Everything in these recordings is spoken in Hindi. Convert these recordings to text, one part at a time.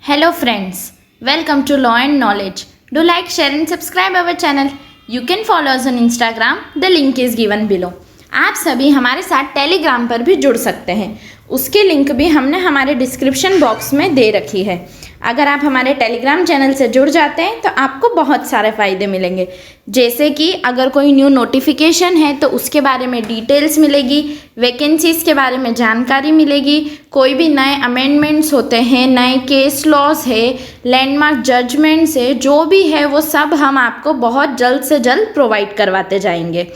Hello friends, welcome to Law and Knowledge. Do like, share and subscribe our channel. You can follow us on Instagram. The link is given below. आप सभी हमारे साथ टेलीग्राम पर भी जुड़ सकते हैं, उसकी लिंक भी हमने हमारे डिस्क्रिप्शन बॉक्स में दे रखी है। अगर आप हमारे टेलीग्राम चैनल से जुड़ जाते हैं तो आपको बहुत सारे फ़ायदे मिलेंगे, जैसे कि अगर कोई न्यू नोटिफिकेशन है तो उसके बारे में डिटेल्स मिलेगी, वैकेंसीज़ के बारे में जानकारी मिलेगी, कोई भी नए अमेंडमेंट्स होते हैं, नए केस लॉज है, लैंडमार्क जजमेंट्स है, जो भी है वो सब हम आपको बहुत जल्द से जल्द प्रोवाइड करवाते जाएंगे।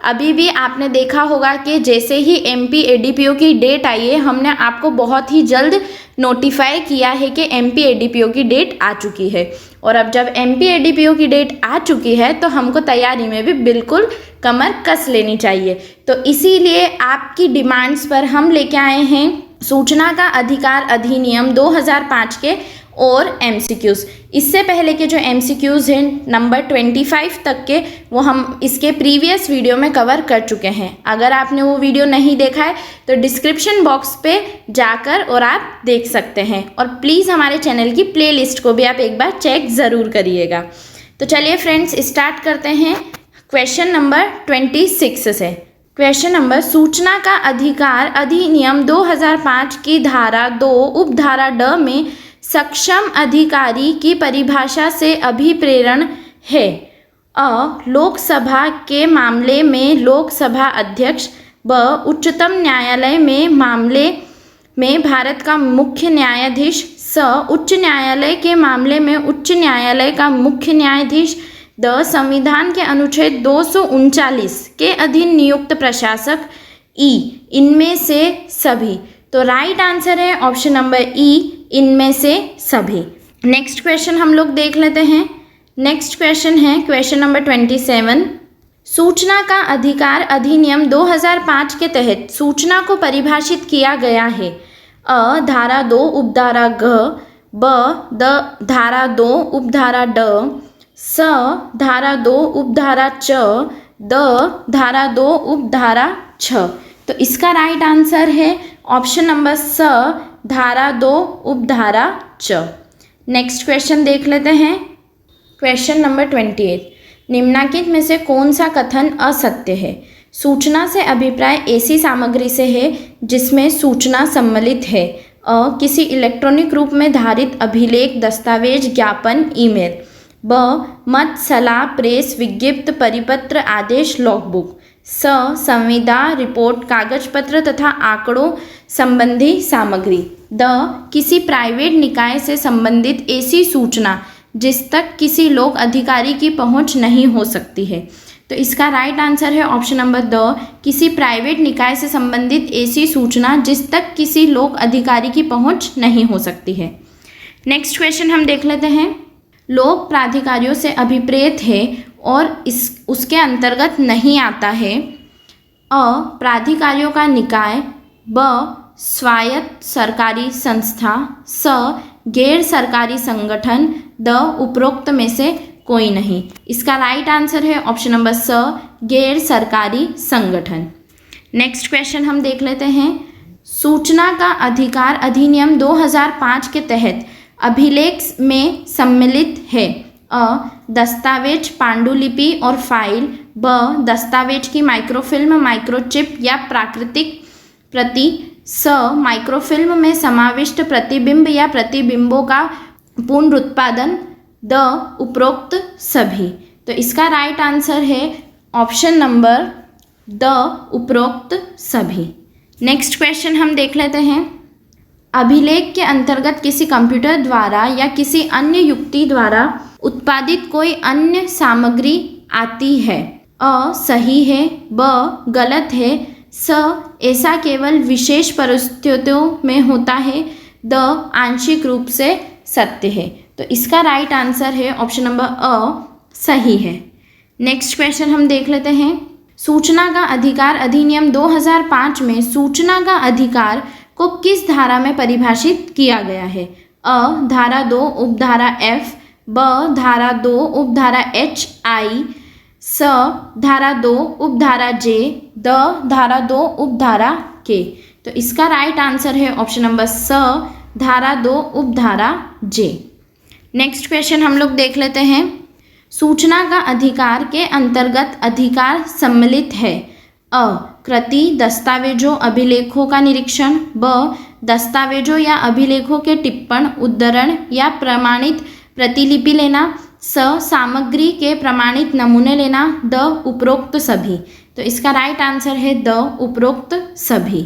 अभी भी आपने देखा होगा कि जैसे ही MP ADPO की डेट आई है, हमने आपको बहुत ही जल्द नोटिफाई किया है कि MP ADPO की डेट आ चुकी है। और अब जब MP ADPO की डेट आ चुकी है तो हमको तैयारी में भी बिल्कुल कमर कस लेनी चाहिए। तो इसीलिए आपकी डिमांड्स पर हम लेके आए हैं सूचना का अधिकार अधिनियम 2005 के और MCQs। इससे पहले के जो MCQs हैं नंबर 25 तक के, वो हम इसके प्रीवियस वीडियो में कवर कर चुके हैं। अगर आपने वो वीडियो नहीं देखा है तो डिस्क्रिप्शन बॉक्स पे जाकर और आप देख सकते हैं। और प्लीज़ हमारे चैनल की प्लेलिस्ट को भी आप एक बार चेक ज़रूर करिएगा। तो चलिए फ्रेंड्स, स्टार्ट करते हैं क्वेश्चन नंबर 26 से। क्वेश्चन नंबर, सूचना का अधिकार अधिनियम 2005 की धारा 2 उपधारा ड में सक्षम अधिकारी की परिभाषा से अभिप्रेरण है। लोकसभा के मामले में लोकसभा अध्यक्ष, ब उच्चतम न्यायालय में मामले में भारत का मुख्य न्यायाधीश, स उच्च न्यायालय के मामले में उच्च न्यायालय का मुख्य न्यायाधीश, द संविधान के अनुच्छेद 239 के अधीन नियुक्त प्रशासक, ई इनमें से सभी। तो राइट आंसर है ऑप्शन नंबर ई, इनमें से सभी। नेक्स्ट क्वेश्चन हम लोग देख लेते हैं। नेक्स्ट क्वेश्चन है क्वेश्चन नंबर 27। सूचना का अधिकार अधिनियम 2005 के तहत सूचना को परिभाषित किया गया है। धारा 2 उपधारा ग, ब धारा 2 उपधारा ड, स धारा 2 उपधारा च, द धारा 2 उपधारा छ। तो इसका राइट आंसर है ऑप्शन नंबर स, धारा 2 उपधारा च। नेक्स्ट क्वेश्चन देख लेते हैं। Question number 28। निम्नलिखित में से कौन सा कथन असत्य है? सूचना से अभिप्राय ऐसी सामग्री से है जिसमें सूचना सम्मिलित है। किसी इलेक्ट्रॉनिक रूप में धारित अभिलेख, दस्तावेज, ज्ञापन, ईमेल। ब मत, सलाह, प्रेस, विज्ञप्ति, परिपत्र, आदेश, लॉगबुक। स संविदा, रिपोर्ट, कागज पत्र तथा आंकड़ों संबंधी सामग्री। द किसी प्राइवेट निकाय से संबंधित ऐसी सूचना जिस तक किसी लोक अधिकारी की पहुंच नहीं हो सकती है। तो इसका राइट आंसर है ऑप्शन नंबर द, किसी प्राइवेट निकाय से संबंधित ऐसी सूचना जिस तक किसी लोक अधिकारी की पहुंच नहीं हो सकती है। नेक्स्ट क्वेश्चन हम देख लेते हैं। लोक प्राधिकारियों से अभिप्रेत है और उसके अंतर्गत नहीं आता है। प्राधिकारियों का निकाय, ब स्वायत्त सरकारी संस्था, स गैर सरकारी संगठन, द उपरोक्त में से कोई नहीं। इसका राइट आंसर है ऑप्शन नंबर स, गैर सरकारी संगठन। नेक्स्ट क्वेश्चन हम देख लेते हैं। सूचना का अधिकार अधिनियम 2005 के तहत अभिलेख में सम्मिलित है। दस्तावेज, पांडुलिपि और फाइल, ब दस्तावेज की माइक्रोफिल्म, माइक्रोचिप या प्राकृतिक प्रति, स माइक्रोफिल्म में समाविष्ट प्रतिबिंब या प्रतिबिंबों का पुनरुत्पादन, द उपरोक्त सभी। तो इसका राइट आंसर है ऑप्शन नंबर द, उपरोक्त सभी। नेक्स्ट क्वेश्चन हम देख लेते हैं। अभिलेख के अंतर्गत किसी कंप्यूटर द्वारा या किसी अन्य युक्ति द्वारा उत्पादित कोई अन्य सामग्री आती है। सही है, ब गलत है, स ऐसा केवल विशेष परिस्थितियों में होता है, द आंशिक रूप से सत्य है। तो इसका राइट आंसर है ऑप्शन नंबर अ, सही है। नेक्स्ट क्वेश्चन हम देख लेते हैं। सूचना का अधिकार अधिनियम 2005 में सूचना का अधिकार को किस धारा में परिभाषित किया गया है? धारा 2 उपधारा F, ब धारा 2 उपधारा HI, स धारा 2 उपधारा J, द धारा 2 उपधारा K। तो इसका राइट आंसर है ऑप्शन नंबर स, धारा 2 उपधारा जे। नेक्स्ट क्वेश्चन हम लोग देख लेते हैं। सूचना का अधिकार के अंतर्गत अधिकार सम्मिलित है। अ कृति, दस्तावेजों, अभिलेखों का निरीक्षण। ब दस्तावेजों या अभिलेखों के टिप्पण, उद्धरण या प्रमाणित प्रतिलिपि लेना। स सामग्री के प्रमाणित नमूने लेना। द उपरोक्त सभी। तो इसका राइट आंसर है द उपरोक्त सभी।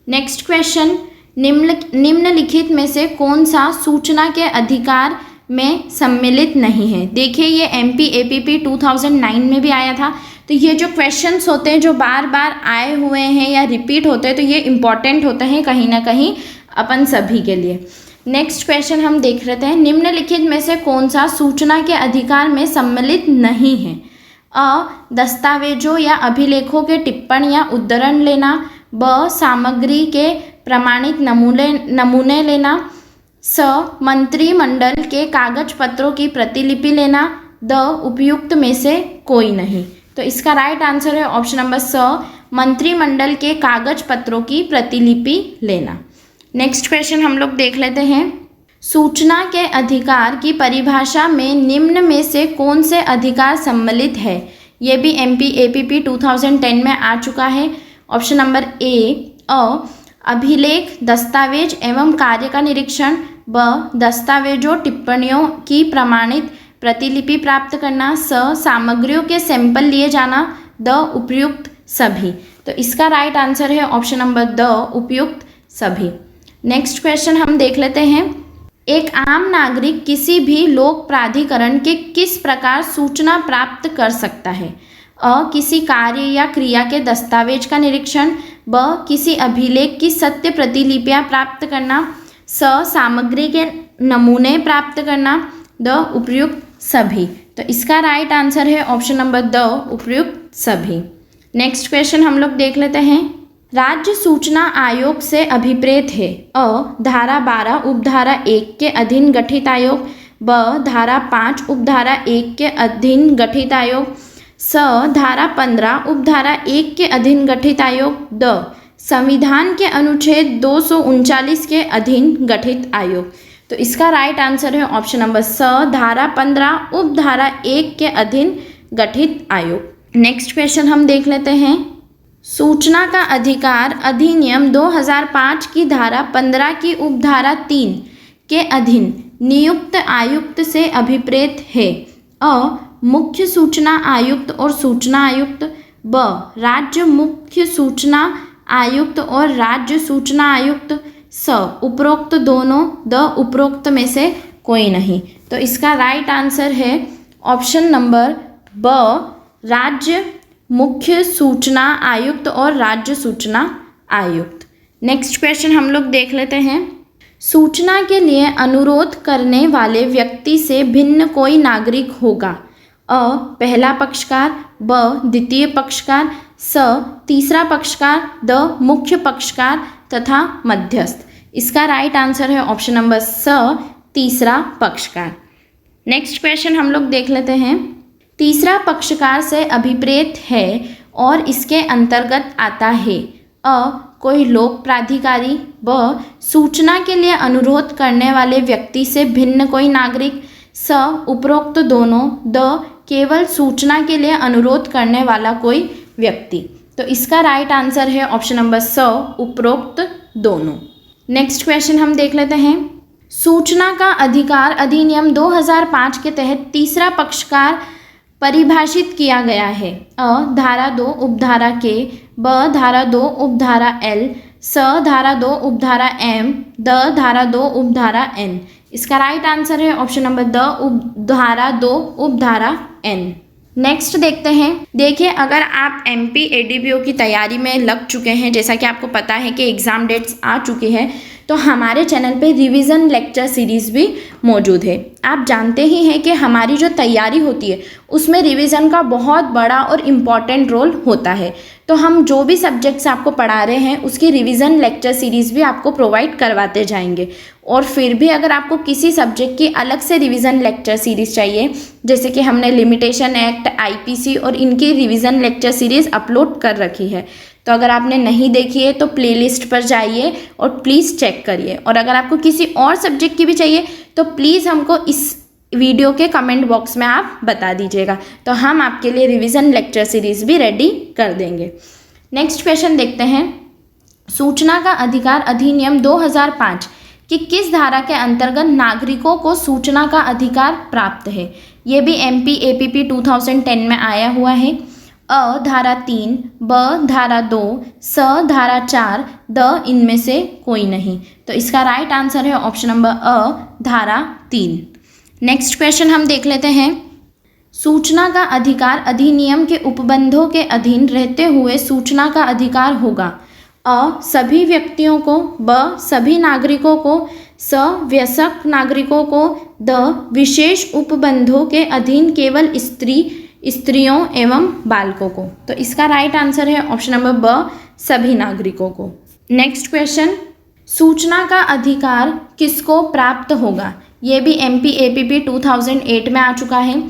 नेक्स्ट क्वेश्चन, निम्नलिखित में से कौन सा सूचना के अधिकार में सम्मिलित नहीं है। देखिए ये MP APP 2009 में भी आया था। तो ये जो क्वेश्चंस होते हैं जो बार बार आए हुए हैं या रिपीट होते हैं, तो ये इम्पॉर्टेंट होते हैं कहीं ना कहीं अपन सभी के लिए। नेक्स्ट क्वेश्चन हम देख रहे हैं, निम्नलिखित में से कौन सा सूचना के अधिकार में सम्मिलित नहीं है। अ दस्तावेजों या अभिलेखों के टिप्पण या उद्धरण लेना। ब सामग्री के प्रमाणित नमूने लेना। स मंत्रिमंडल के कागज पत्रों की प्रतिलिपि लेना। द उपयुक्त में से कोई नहीं। तो इसका राइट आंसर है ऑप्शन नंबर स, मंत्रिमंडल के कागज पत्रों की प्रतिलिपि लेना। नेक्स्ट क्वेश्चन हम लोग देख लेते हैं। सूचना के अधिकार की परिभाषा में निम्न में से कौन से अधिकार सम्मिलित है। ये भी MP APP 2010 में आ चुका है। ऑप्शन नंबर ए अभिलेख, दस्तावेज एवं कार्य का निरीक्षण। ब दस्तावेजों, टिप्पणियों की प्रमाणित प्रतिलिपि प्राप्त करना। स सामग्रियों के सैंपल लिए जाना। द उपयुक्त सभी। तो इसका राइट आंसर है ऑप्शन नंबर द उपयुक्त सभी। नेक्स्ट क्वेश्चन हम देख लेते हैं। एक आम नागरिक किसी भी लोक प्राधिकरण के किस प्रकार सूचना प्राप्त कर सकता है। अ किसी कार्य या क्रिया के दस्तावेज का निरीक्षण। ब किसी अभिलेख की सत्य प्रतिलिपियां प्राप्त करना। स सामग्री के नमूने प्राप्त करना। द उपयुक्त सभी। तो इसका राइट आंसर है ऑप्शन नंबर द उपयुक्त सभी। नेक्स्ट क्वेश्चन हम लोग देख लेते हैं। राज्य सूचना आयोग से अभिप्रेत है। अ धारा 12 उपधारा 1 के अधीन गठित आयोग। ब धारा 5 उपधारा 1 के अधीन गठित आयोग। स धारा 15 उपधारा 1 के अधीन गठित आयोग। द संविधान के अनुच्छेद 239 के अधीन गठित आयोग। तो इसका राइट आंसर है ऑप्शन नंबर स, धारा 15 उपधारा 1 के अधीन गठित आयोग। नेक्स्ट क्वेश्चन हम देख लेते हैं। सूचना का अधिकार अधिनियम 2005 की धारा 15 की उपधारा 3 के अधीन नियुक्त आयुक्त से अभिप्रेत है। अ मुख्य सूचना आयुक्त और सूचना आयुक्त। ब राज्य मुख्य सूचना आयुक्त और राज्य सूचना आयुक्त। स उपरोक्त दोनों। द उपरोक्त में से कोई नहीं। तो इसका राइट आंसर है ऑप्शन नंबर ब, राज्य मुख्य सूचना आयुक्त और राज्य सूचना आयुक्त। नेक्स्ट क्वेश्चन हम लोग देख लेते हैं। सूचना के लिए अनुरोध करने वाले व्यक्ति से भिन्न कोई नागरिक होगा। अ पहला पक्षकार। ब द्वितीय पक्षकार। स तीसरा पक्षकार। द मुख्य पक्षकार तथा मध्यस्थ। इसका राइट आंसर है ऑप्शन नंबर स, तीसरा पक्षकार। नेक्स्ट क्वेश्चन हम लोग देख लेते हैं। तीसरा पक्षकार से अभिप्रेत है और इसके अंतर्गत आता है। अ कोई लोक प्राधिकारी। ब सूचना के लिए अनुरोध करने वाले व्यक्ति से भिन्न कोई नागरिक। स उपरोक्त दोनों। द केवल सूचना के लिए अनुरोध करने वाला कोई व्यक्ति। तो इसका राइट आंसर है ऑप्शन नंबर स, उपरोक्त दोनों। नेक्स्ट क्वेश्चन हम देख लेते हैं। सूचना का अधिकार अधिनियम 2005 के तहत तीसरा पक्षकार परिभाषित किया गया है। अ धारा 2 उपधारा के। ब धारा 2 उपधारा L। स धारा 2 उपधारा M। द धारा 2 उपधारा N। इसका राइट आंसर है ऑप्शन नंबर द, धारा 2 उपधारा N। नेक्स्ट देखते हैं। देखिए अगर आप MP ADBO की तैयारी में लग चुके हैं, जैसा कि आपको पता है कि एग्ज़ाम डेट्स आ चुकी है, तो हमारे चैनल पे रिवीजन लेक्चर सीरीज़ भी मौजूद है। आप जानते ही हैं कि हमारी जो तैयारी होती है उसमें रिवीजन का बहुत बड़ा और इम्पॉर्टेंट रोल होता है। तो हम जो भी सब्जेक्ट्स आपको पढ़ा रहे हैं उसकी रिवीजन लेक्चर सीरीज़ भी आपको प्रोवाइड करवाते जाएंगे। और फिर भी अगर आपको किसी सब्जेक्ट की अलग से रिवीजन लेक्चर सीरीज़ चाहिए, जैसे कि हमने लिमिटेशन एक्ट, IPC और इनकी रिवीजन लेक्चर सीरीज़ अपलोड कर रखी है, तो अगर आपने नहीं देखी है तो प्लेलिस्ट पर जाइए और प्लीज़ चेक करिए। और अगर आपको किसी और सब्जेक्ट की भी चाहिए तो प्लीज़ हमको इस वीडियो के कमेंट बॉक्स में आप बता दीजिएगा, तो हम आपके लिए रिवीजन लेक्चर सीरीज़ भी रेडी कर देंगे। नेक्स्ट क्वेश्चन देखते हैं। सूचना का अधिकार अधिनियम 2005 कि किस धारा के अंतर्गत नागरिकों को सूचना का अधिकार प्राप्त है? ये भी MP APP 2010 में आया हुआ है। अ धारा 3, ब धारा 2, स धारा 4, द इनमें से कोई नहीं। तो इसका राइट आंसर है ऑप्शन नंबर अ धारा 3। नेक्स्ट क्वेश्चन हम देख लेते हैं। सूचना का अधिकार अधिनियम के उपबंधों के अधीन रहते हुए सूचना का अधिकार होगा। अ सभी व्यक्तियों को, ब सभी नागरिकों को, स वयस्क नागरिकों को, द विशेष उपबंधों के अधीन केवल स्त्रियों एवं बालकों को। तो इसका राइट आंसर है ऑप्शन नंबर ब सभी नागरिकों को। नेक्स्ट क्वेश्चन, सूचना का अधिकार किसको प्राप्त होगा? ये भी MP APP 2008 में आ चुका है।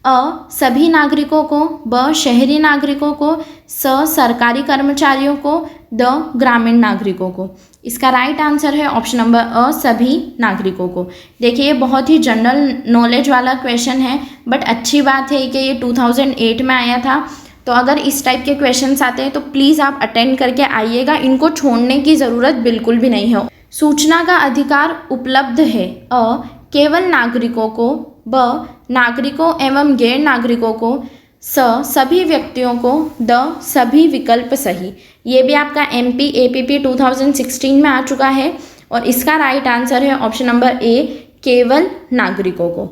अ सभी नागरिकों को, ब शहरी नागरिकों को, स सरकारी कर्मचारियों को, द ग्रामीण नागरिकों को। इसका राइट आंसर है ऑप्शन नंबर अ सभी नागरिकों को। देखिए ये बहुत ही जनरल नॉलेज वाला क्वेश्चन है, बट अच्छी बात है कि ये 2008 में आया था। तो अगर इस टाइप के क्वेश्चंस आते हैं तो प्लीज़ आप अटेंड करके आइएगा, इनको छोड़ने की ज़रूरत बिल्कुल भी नहीं है। सूचना का अधिकार उपलब्ध है। अ केवल नागरिकों को, ब नागरिकों एवं गैर नागरिकों को, स सभी व्यक्तियों को, द सभी विकल्प सही। ये भी आपका MP APP 2016 में आ चुका है और इसका राइट आंसर है ऑप्शन नंबर ए केवल नागरिकों को।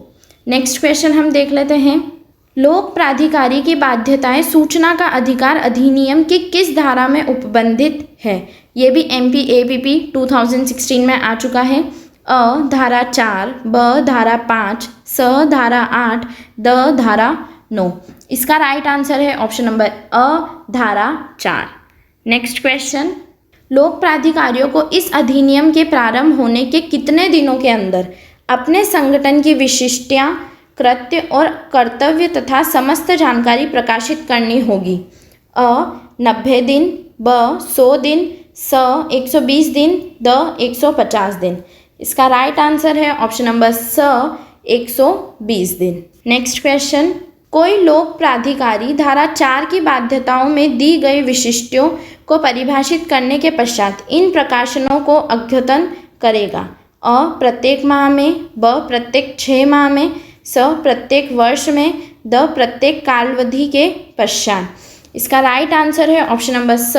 नेक्स्ट क्वेश्चन हम देख लेते हैं। लोक प्राधिकारी की बाध्यताएं सूचना का अधिकार अधिनियम की किस धारा में उपबंधित है? ये भी MP APP 2016 में आ चुका है। अ धारा 4, ब धारा 5, स धारा 8, द धारा 9। इसका राइट आंसर है ऑप्शन नंबर अ धारा 4। नेक्स्ट क्वेश्चन, लोक प्राधिकारियों को इस अधिनियम के प्रारंभ होने के कितने दिनों के अंदर अपने संगठन की विशिष्टता, कृत्य और कर्तव्य तथा समस्त जानकारी प्रकाशित करनी होगी? अ 90 दिन, ब 100 दिन, स 120 दिन, द 150 दिन। इसका राइट आंसर है ऑप्शन नंबर स 120 दिन। नेक्स्ट क्वेश्चन, कोई लोक प्राधिकारी धारा 4 की बाध्यताओं में दी गई विशिष्टों को परिभाषित करने के पश्चात इन प्रकाशनों को अद्यतन करेगा? अ प्रत्येक माह में, ब प्रत्येक 6 माह में, स प्रत्येक वर्ष में, द प्रत्येक कालावधि के पश्चात। इसका राइट आंसर है ऑप्शन नंबर स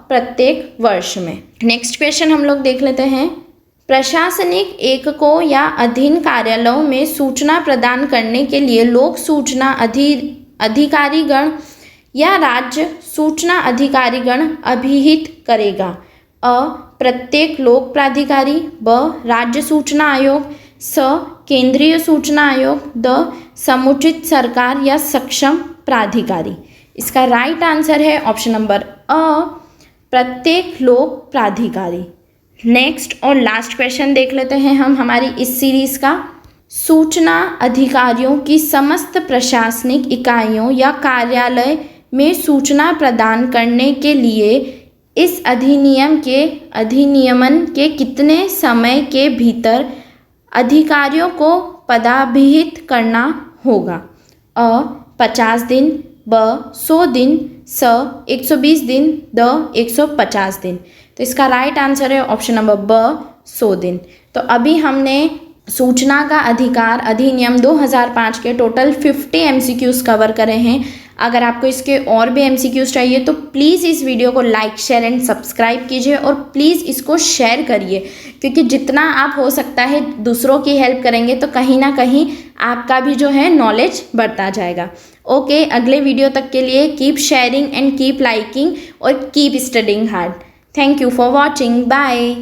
प्रत्येक वर्ष में। नेक्स्ट क्वेश्चन हम लोग देख लेते हैं। प्रशासनिक एककों या अधीन कार्यालयों में सूचना प्रदान करने के लिए लोक सूचना अधिकारीगण या राज्य सूचना अधिकारीगण अभिहित करेगा? अ प्रत्येक लोक प्राधिकारी, ब राज्य सूचना आयोग, स केंद्रीय सूचना आयोग, द समुचित सरकार या सक्षम प्राधिकारी। इसका राइट आंसर है ऑप्शन नंबर अ प्रत्येक लोक प्राधिकारी। नेक्स्ट और लास्ट क्वेश्चन देख लेते हैं हम हमारी इस सीरीज़ का। सूचना अधिकारियों की समस्त प्रशासनिक इकाइयों या कार्यालय में सूचना प्रदान करने के लिए इस अधिनियमन के कितने समय के भीतर अधिकारियों को पदाभिहित करना होगा? अ 50 दिन, ब 100 दिन, स 120 दिन, द 150 दिन। तो इसका राइट आंसर है ऑप्शन नंबर ब 100 दिन। तो अभी हमने सूचना का अधिकार अधिनियम 2005 के टोटल 50 MCQs कवर करे हैं। अगर आपको इसके और भी MCQs चाहिए तो प्लीज़ इस वीडियो को लाइक, शेयर एंड सब्सक्राइब कीजिए और प्लीज़ इसको शेयर करिए, क्योंकि जितना आप हो सकता है दूसरों की हेल्प करेंगे तो कहीं ना कहीं आपका भी जो है नॉलेज बढ़ता जाएगा। ओके, अगले वीडियो तक के लिए keep sharing and keep liking और keep studying hard. Thank you for watching. Bye.